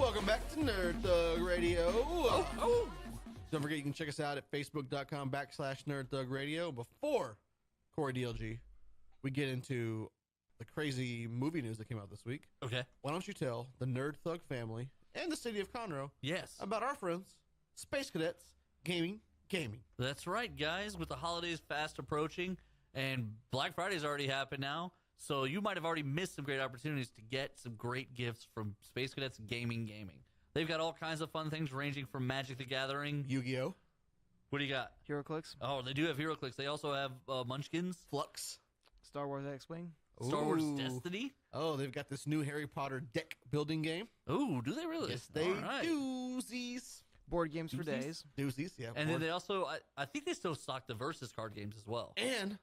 Welcome back to Nerd Thug Radio. Don't forget you can check us out at facebook.com/Nerd Thug Radio. Before Corey DLG, we get into the crazy movie news that came out this week. Okay. Why don't you tell the Nerd Thug family and the city of Conroe about our friends, Space Cadets Gaming. That's right, guys. With the holidays fast approaching and Black Friday's already happened now, so you might have already missed some great opportunities to get some great gifts from Space Cadets Gaming. They've got all kinds of fun things ranging from Magic the Gathering. Yu-Gi-Oh! What do you got? HeroClix. Oh, they do have HeroClix. They also have Munchkins. Flux. Star Wars X-Wing. Star Wars Destiny. Oh, they've got this new Harry Potter deck building game. Ooh, do they really? Yes, they doozies. Board games for days. Doozies, yeah. And then they also, I think they still stock the Versus card games as well. And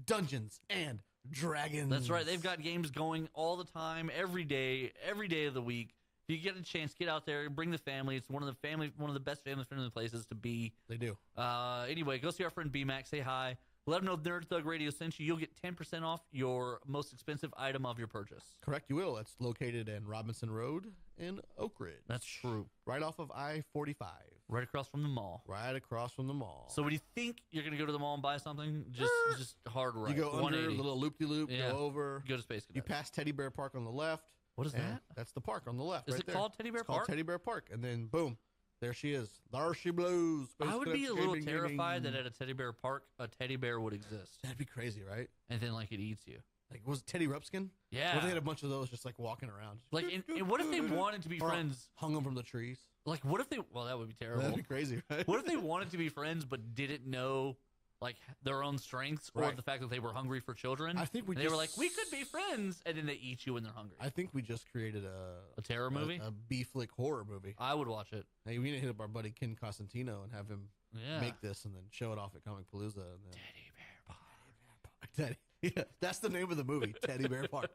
Dungeons and Dragons. That's right. They've got games going all the time, every day of the week. If you get a chance, get out there, bring the family. It's one of the best family-friendly places to be. They do. Anyway, go see our friend B-Mac. Say hi. Let them know Nerd Thug Radio sent you. You'll get 10% off your most expensive item of your purchase. Correct, you will. It's located in Robinson Road in Oak Ridge. That's true. Right off of I-45. Right across from the mall. Right across from the mall. So when you think you're going to go to the mall and buy something, just hard right. You go under, a little loop-de-loop, go over. Go to Space Cadets. You pass Teddy Bear Park on the left. What is that? That's the park on the left. Is right it there. called Teddy Bear Park? Called Teddy Bear Park. And then, boom, there she is. There she blows. I would be a little terrified that at a Teddy Bear Park, a teddy bear would exist. That'd be crazy, right? And then, like, it eats you. Like, was it Teddy Rupskin? Yeah. What if they had a bunch of those just, like, walking around? Like, and what if they wanted to be friends? Hung them from the trees. Like, what if they... Well, that would be terrible. That'd be crazy, right? What if they wanted to be friends but didn't know, like, their own strengths or the fact that they were hungry for children? I think they were like, we could be friends, and then they eat you when they're hungry. I think we just created a terror movie? A B-Flick horror movie. I would watch it. Hey, we need to hit up our buddy Ken Costantino and have him make this and then show it off at Comic Palooza. And then... Teddy Bear Park. Teddy. Yeah, that's the name of the movie, Teddy Bear Park.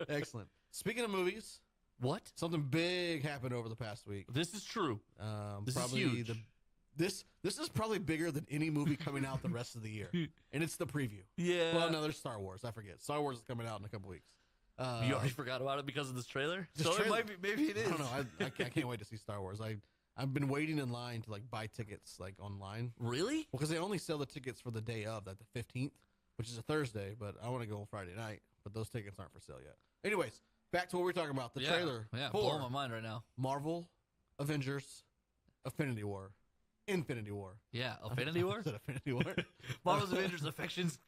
Excellent. Speaking of movies, what? Something big happened over the past week. This is true. This probably is huge. This is probably bigger than any movie coming out the rest of the year, and it's the preview. Yeah. Well, no, there's Star Wars. I forget. Star Wars is coming out in a couple weeks. You already forgot about it because of this trailer. It might be. Maybe it is. I don't know. I can't wait to see Star Wars. I've been waiting in line to like buy tickets like online. Really? Well, because they only sell the tickets for the day of, like the 15th, which is a Thursday. But I want to go on Friday night. But those tickets aren't for sale yet. Anyways, back to what we're talking about. The trailer. Yeah, for blowing my mind right now. Marvel, Avengers, Infinity War. Yeah, Affinity War? Is it Infinity War? Marvel's Avengers Affections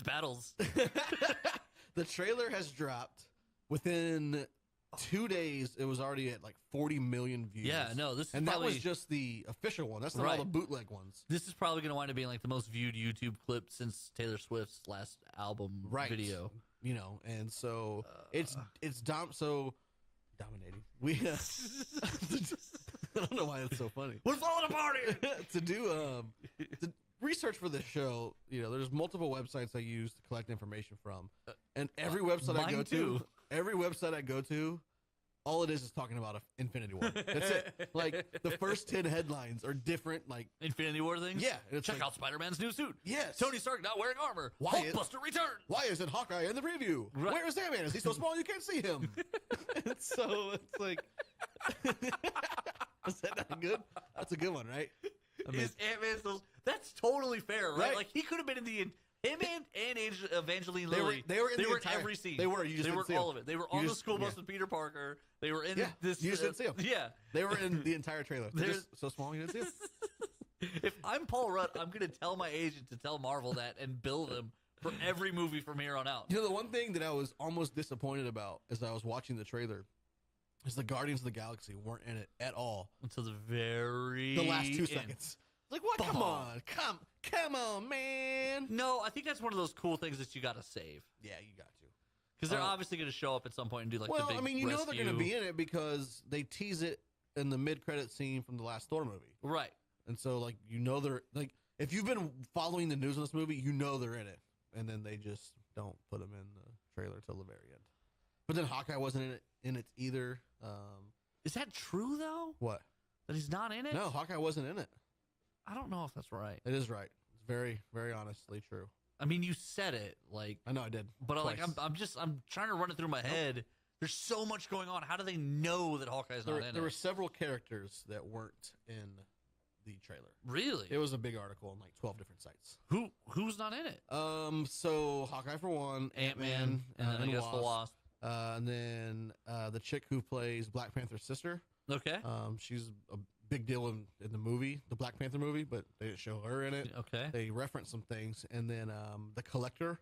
Battles. The trailer has dropped. Within 2 days, it was already at like 40 million views. Yeah, no, this is and probably... that was just the official one. That's not all the bootleg ones. This is probably going to wind up being like the most viewed YouTube clip since Taylor Swift's last album video. You know, and so it's dominating. We I don't know why it's so funny. We're throwing a party to do the research for this show. You know, there's multiple websites I use to collect information from, and every website I go to, all it is talking about Infinity War. That's it. Like the first 10 headlines are different. Like Infinity War things. Yeah, check out Spider-Man's new suit. Yes, Tony Stark not wearing armor. Hulkbuster returns. Why isn't Hawkeye in the preview? Right. Where is Ant-Man? Is he so small you can't see him? So it's like, is that not good? That's a good one, right? Is Ant-Man that's totally fair, right? Like he could have been in the. Him and Evangeline Lilly. They were in every scene. They were. You just didn't see all them. of it. They were on the school bus with Peter Parker. They were in this. You just didn't see them. Yeah. They were in the entire trailer. They're just so small you didn't see them. If I'm Paul Rudd, I'm going to tell my agent to tell Marvel that and bill them for every movie from here on out. You know, the one thing that I was almost disappointed about as I was watching the trailer is the Guardians of the Galaxy weren't in it at all until the last 2 seconds. Like what? Come on, man. No, I think that's one of those cool things that you got to save. Yeah, you got to. Because they're obviously going to show up at some point and do like the big I mean, you know rescue. they're going to be in it because they tease it in the mid-credit scene from the last Thor movie. Right. And so, like, you know they're, like, if you've been following the news on this movie, you know they're in it. And then they just don't put them in the trailer till the very end. But then Hawkeye wasn't in it either. Is that true, though? What? That he's not in it? No, Hawkeye wasn't in it. I don't know if that's right. It is right. It's very, very honestly true. I mean, you said it, like I know I did, but like I'm trying to run it through my head There's so much going on. How do they know that Hawkeye's not in There it? were several characters that weren't in the trailer. Really? It was a big article on like 12 different sites. Who's not in it? So Hawkeye for one, Ant-Man, and then I guess the Wasp. And then the chick who plays Black Panther's sister. Okay. She's a big deal in the movie, the Black Panther movie, but they didn't show her in it. Okay. They referenced some things, and then the Collector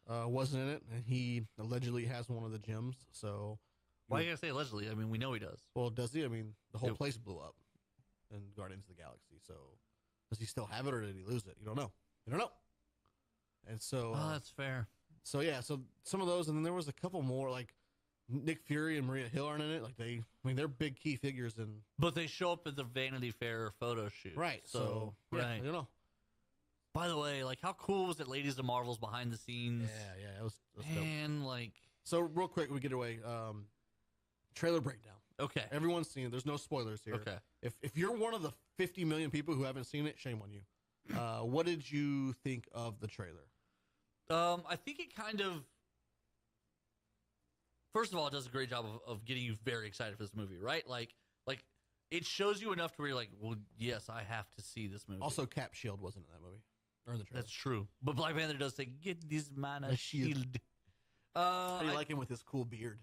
wasn't in it, and he allegedly has one of the gems. So why are you gonna say allegedly? I mean, we know he does. well, does he? I mean, the whole Yep. place blew up in Guardians of the Galaxy. So does he still have it, or did he lose it? You don't know. You don't know. And so, Oh, that's fair. so yeah, so some of those, and then there was a couple more, like Nick Fury and Maria Hill aren't in it. Like they're big key figures in. But they show up at the Vanity Fair photo shoot. Right. So, yeah, right. you know. By the way, like, how cool was it, Ladies of Marvel's behind the scenes? Yeah, it was dope. And, like, So real quick, we get away. Trailer breakdown. okay. Everyone's seen it. There's no spoilers here. Okay. If you're one of the 50 million people who haven't seen it, shame on you. What did you think of the trailer? I think it kind of, first of all, it does a great job of getting you very excited for this movie, right? Like it shows you enough to where you're like, well, yes, I have to see this movie. Also, Cap Shield wasn't in that movie or in the trailer. That's true. But Black Panther does say, "Get this man a A shield." shield." How do you like him with his cool beard?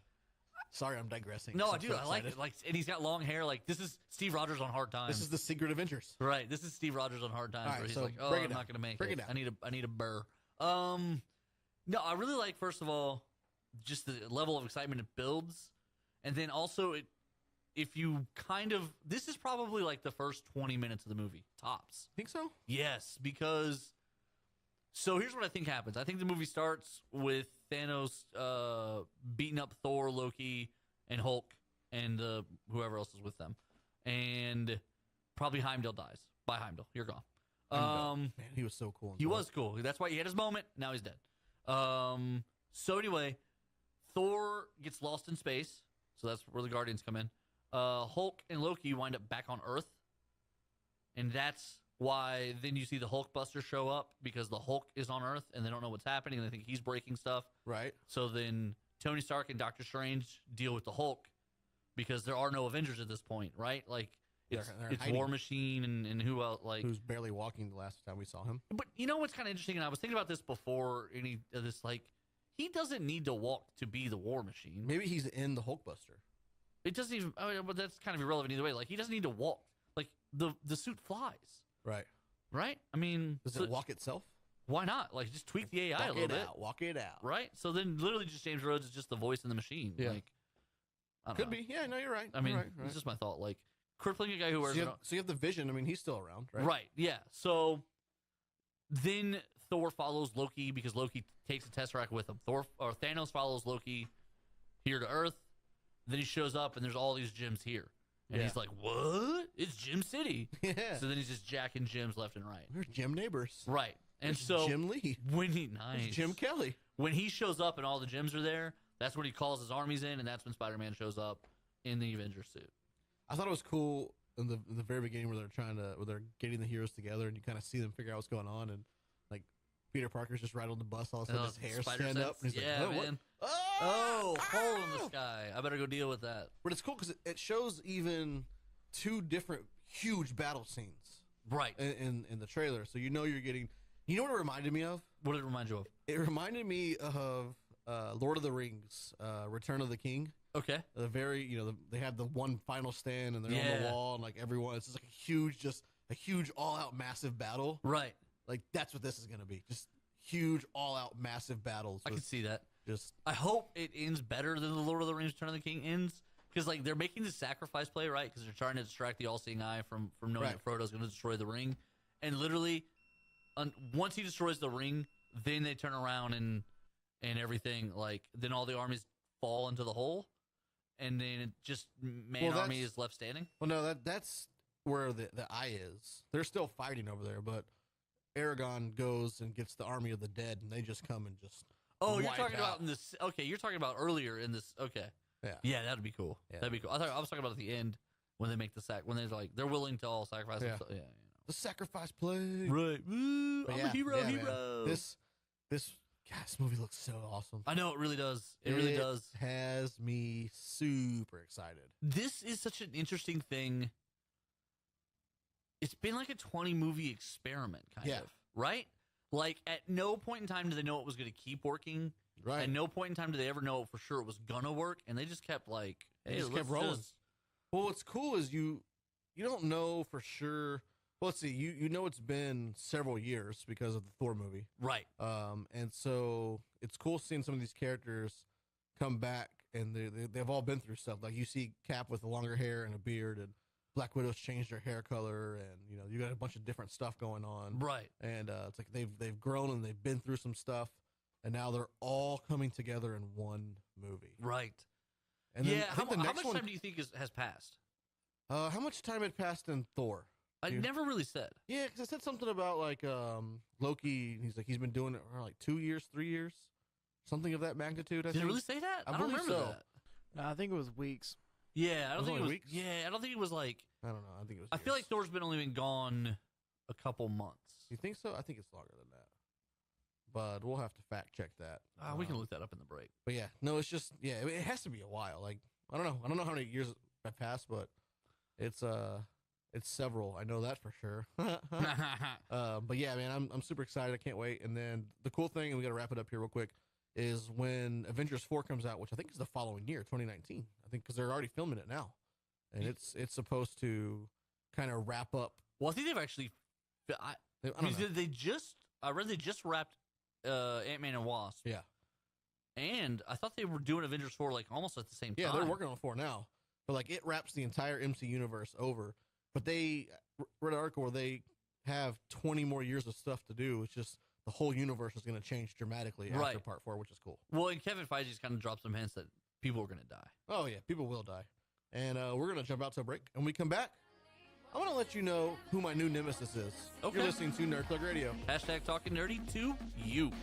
Sorry, I'm digressing. No, I I'm do. so I like excited. it. Like, and he's got long hair. Like, this is Steve Rogers on Hard Times. This is the Secret Avengers. right. This is Steve Rogers on Hard Times, All right, where he's so like, "Oh, break it I'm down. not going to make Break it. it down. I need a burr." No, I really like, first of all, just the level of excitement it builds, and then also if you kind of, this is probably like the first 20 minutes of the movie tops. Think so? Yes, because so here's what I think happens. I think the movie starts with Thanos beating up Thor, Loki, and Hulk, and whoever else is with them, and probably Heimdall dies. Bye, Heimdall, you're gone. Man, he was so cool. He was cool. That's why he had his moment. Now he's dead. So anyway, Thor gets lost in space, so that's where the Guardians come in. Hulk and Loki wind up back on Earth, and that's why then you see the Hulkbuster show up, because the Hulk is on Earth and they don't know what's happening and they think he's breaking stuff. Right. So then Tony Stark and Doctor Strange deal with the Hulk because there are no Avengers at this point, right? Like it's They're hiding. War Machine and who else? Like, Who's barely walking the last time we saw him. but you know what's kind of interesting, and I was thinking about this before any of this, like, he doesn't need to walk to be the War Machine. Maybe he's in the Hulkbuster. It doesn't even, I mean, but that's kind of irrelevant either way. Like, he doesn't need to walk. Like, the suit flies, Right. right? I mean, Does so it walk itself? why not? Like, just tweak the AI a little bit, Walk it out. right? So then literally just James Rhodes is just the voice in the machine. Yeah. Like, I don't Could know. be. Yeah, no, you're right. I mean, You're right. it's just my thought. Like, crippling a guy who wears So you have the Vision. I mean, he's still around, right? Right, yeah. So then Thor follows Loki because Loki takes a Tesseract with him. Thanos follows Loki here to Earth. Then he shows up and there's all these gems here. And Yeah. he's like, what? It's Gem City. Yeah. So then he's just jacking gems left and right. There's Jim Neighbors. Right. And There's so Jim Lee. when he, There's nice. Jim Kelly. When he shows up and all the gems are there, that's when he calls his armies in, and that's when Spider-Man shows up in the Avengers suit. I thought it was cool in the very beginning where they're getting the heroes together and you kind of see them figure out what's going on, and like Peter Parker's just right on the bus, all of a sudden his hair Spider stand sense. up and he's Yeah, like, oh, man. what? Oh, hole in the Ow! sky. I better go deal with that. But it's cool because it shows even two different huge battle scenes Right. in the trailer, so you know you're getting. You know what it reminded me of? What did it remind you of? It reminded me of Lord of the Rings, Return of the King. Okay. The very, they have the one final stand and they're on the Yeah. wall and like everyone, it's just like a huge all out massive battle. Right. Like that's what this is going to be. Just huge all out massive battles. I can with see that. just, I hope it ends better than the Lord of the Rings Return of the King ends. Because, like, they're making the sacrifice play, right? Because they're trying to distract the all-seeing eye from knowing Right. that Frodo's going to destroy the ring. And literally, once he destroys the ring, then they turn around and everything. Like, then all the armies fall into the hole. And then it just army is left standing. well, no, that's where the eye is. They're still fighting over there, but Aragon goes and gets the army of the dead and they just come and just. Oh, you're wipe talking about out. in this. Okay, you're talking about earlier in this. Okay. Yeah. Yeah, that'd be cool. Yeah. That'd be cool. I was talking about at the end when they make the when they're like, they're willing to all sacrifice Yeah. themselves. Yeah. The sacrifice play. Right. Woo, But I'm yeah, a hero, yeah, man. hero. This God, this movie looks so awesome. I know it really does. It really does. Has me super excited. This is such an interesting thing. It's been like a 20 movie experiment, kind of, right? Like, at no point in time did they know it was going to keep working. Right. At no point in time did they ever know for sure it was going to work. And they just kept like, hey, just kept rolling. Well, what's cool is you don't know for sure. Well, let's see. You know it's been several years because of the Thor movie. Right. And so it's cool seeing some of these characters come back, and they've all been through stuff. Like, you see Cap with the longer hair and a beard, and Black Widow's changed her hair color, and you got a bunch of different stuff going on. Right. And it's like they've grown and they've been through some stuff, and now they're all coming together in one movie. Right. And then how much time do you think has passed? How much time had passed in Thor? I never really said. Yeah, because I said something about like Loki. He's been doing it for like 2 years, 3 years, something of that magnitude. Did it really say that? I don't remember that. No, I think it was weeks. Yeah, I don't think it was weeks. Yeah, I don't think it was like. I don't know. I think it was. I feel like Thor's only been gone a couple months. You think so? I think it's longer than that. But we'll have to fact check that. We can look that up in the break. But yeah, no, it's just it has to be a while. Like, I don't know how many years have passed, but it's several. I know that for sure. But yeah, man, I'm super excited. I can't wait. And then the cool thing, and we got to wrap it up here real quick, is when Avengers 4 comes out, which I think is the following year, 2019. I think because they're already filming it now, and it's supposed to kind of wrap up. Well, I think they've actually. I read they just wrapped Ant-Man and Wasp. Yeah. And I thought they were doing Avengers 4 like almost at the same time. Yeah, they're working on 4 now. But like it wraps the entire MC universe over. But they read an article where they have 20 more years of stuff to do. It's just the whole universe is going to change dramatically after Part 4, which is cool. Well, and Kevin Feige's kind of dropped some hints that people are going to die. Oh, yeah, people will die. And we're going to jump out to a break. And when we come back, I'm going to let you know who my new nemesis is. Okay. You're listening to Nerd Thug Radio. # talking nerdy to you.